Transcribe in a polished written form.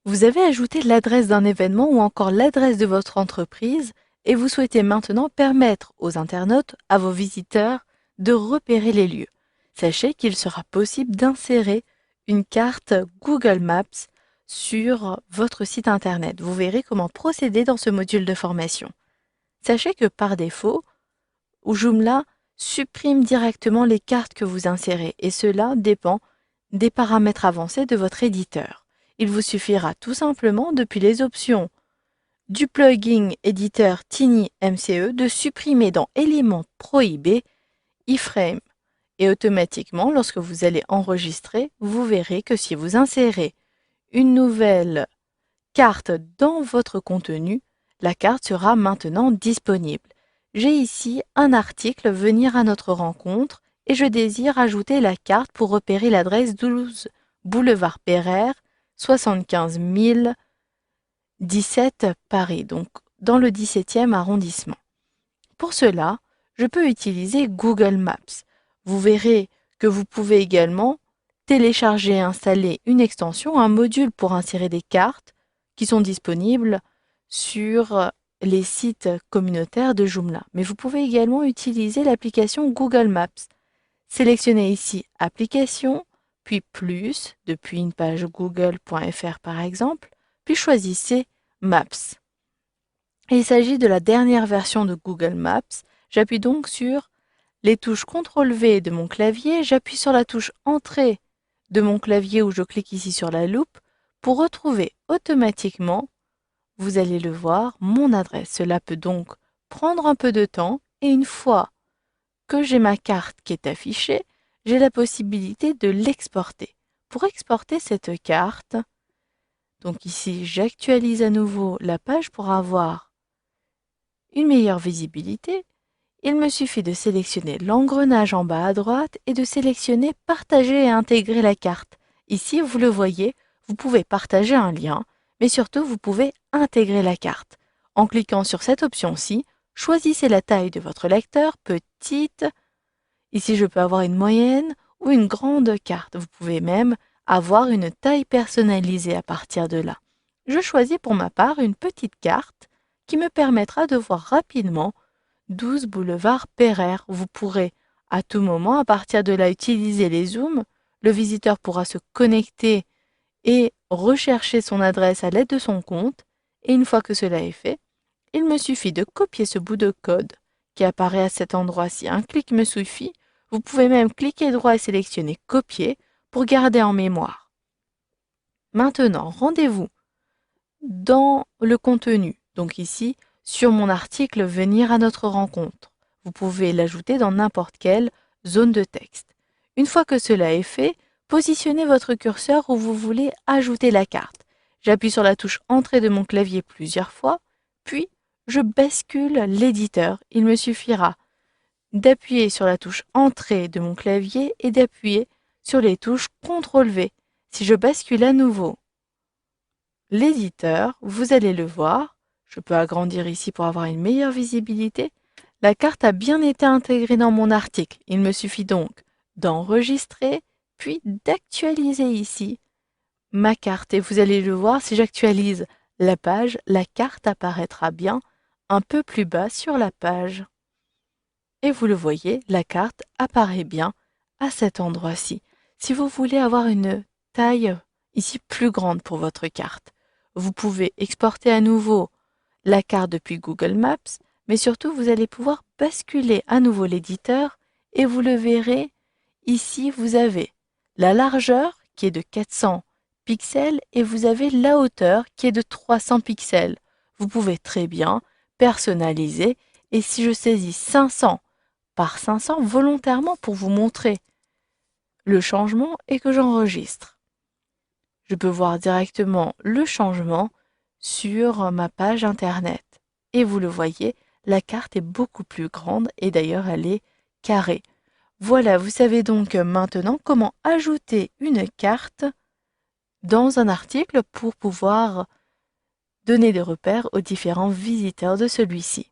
Vous avez ajouté l'adresse d'un événement ou encore l'adresse de votre entreprise et vous souhaitez maintenant permettre aux internautes, à vos visiteurs, de repérer les lieux. Sachez qu'il sera possible d'insérer une carte Google Maps sur votre site internet. Vous verrez comment procéder dans ce module de formation. Sachez que par défaut, Joomla supprime directement les cartes que vous insérez et cela dépend des paramètres avancés de votre éditeur. Il vous suffira tout simplement depuis les options du plugin éditeur Tiny MCE de supprimer dans Éléments prohibés iframe et automatiquement lorsque vous allez enregistrer, vous verrez que si vous insérez une nouvelle carte dans votre contenu, la carte sera maintenant disponible. J'ai ici un article Venir à notre rencontre et je désire ajouter la carte pour repérer l'adresse 12 boulevard Pereire, 75 017 Paris, donc dans le 17e arrondissement. Pour cela, je peux utiliser Google Maps. Vous verrez que vous pouvez également télécharger et installer une extension, un module pour insérer des cartes qui sont disponibles sur les sites communautaires de Joomla. Mais vous pouvez également utiliser l'application Google Maps. Sélectionnez ici Applications, puis Plus, depuis une page google.fr par exemple, puis choisissez Maps. Il s'agit de la dernière version de Google Maps. J'appuie donc sur les touches CTRL-V de mon clavier, j'appuie sur la touche Entrée de mon clavier où je clique ici sur la loupe pour retrouver automatiquement, vous allez le voir, mon adresse. Cela peut donc prendre un peu de temps et une fois que j'ai ma carte qui est affichée, j'ai la possibilité de l'exporter. Pour exporter cette carte, donc ici j'actualise à nouveau la page pour avoir une meilleure visibilité. Il me suffit de sélectionner l'engrenage en bas à droite et de sélectionner Partager et intégrer la carte. Ici, vous le voyez, vous pouvez partager un lien, mais surtout vous pouvez intégrer la carte. En cliquant sur cette option-ci, choisissez la taille de votre lecteur, petite. Ici, je peux avoir une moyenne ou une grande carte. Vous pouvez même avoir une taille personnalisée à partir de là. Je choisis pour ma part une petite carte qui me permettra de voir rapidement 12 boulevard Pereire. Vous pourrez à tout moment, à partir de là, utiliser les zooms. Le visiteur pourra se connecter et rechercher son adresse à l'aide de son compte. Et une fois que cela est fait, il me suffit de copier ce bout de code qui apparaît à cet endroit-ci. Un clic me suffit. Vous pouvez même cliquer droit et sélectionner Copier pour garder en mémoire. Maintenant, rendez-vous dans le contenu. Donc ici, sur mon article Venir à notre rencontre. Vous pouvez l'ajouter dans n'importe quelle zone de texte. Une fois que cela est fait, positionnez votre curseur où vous voulez ajouter la carte. J'appuie sur la touche Entrée de mon clavier plusieurs fois, puis je bascule l'éditeur. Il me suffira d'appuyer sur la touche Entrée de mon clavier et d'appuyer sur les touches CTRL-V. Si je bascule à nouveau l'éditeur, vous allez le voir, je peux agrandir ici pour avoir une meilleure visibilité. La carte a bien été intégrée dans mon article. Il me suffit donc d'enregistrer, puis d'actualiser ici ma carte. Et vous allez le voir, si j'actualise la page, la carte apparaîtra bien un peu plus bas sur la page. Et vous le voyez, la carte apparaît bien à cet endroit-ci. Si vous voulez avoir une taille ici plus grande pour votre carte, vous pouvez exporter à nouveau la carte depuis Google Maps, mais surtout vous allez pouvoir basculer à nouveau l'éditeur et vous le verrez, ici vous avez la largeur qui est de 400 pixels et vous avez la hauteur qui est de 300 pixels. Vous pouvez très bien personnaliser et si je saisis 500 par 500 volontairement pour vous montrer le changement et que j'enregistre. Je peux voir directement le changement sur ma page internet. Et vous le voyez, la carte est beaucoup plus grande et d'ailleurs elle est carrée. Voilà, vous savez donc maintenant comment ajouter une carte dans un article pour pouvoir donner des repères aux différents visiteurs de celui-ci.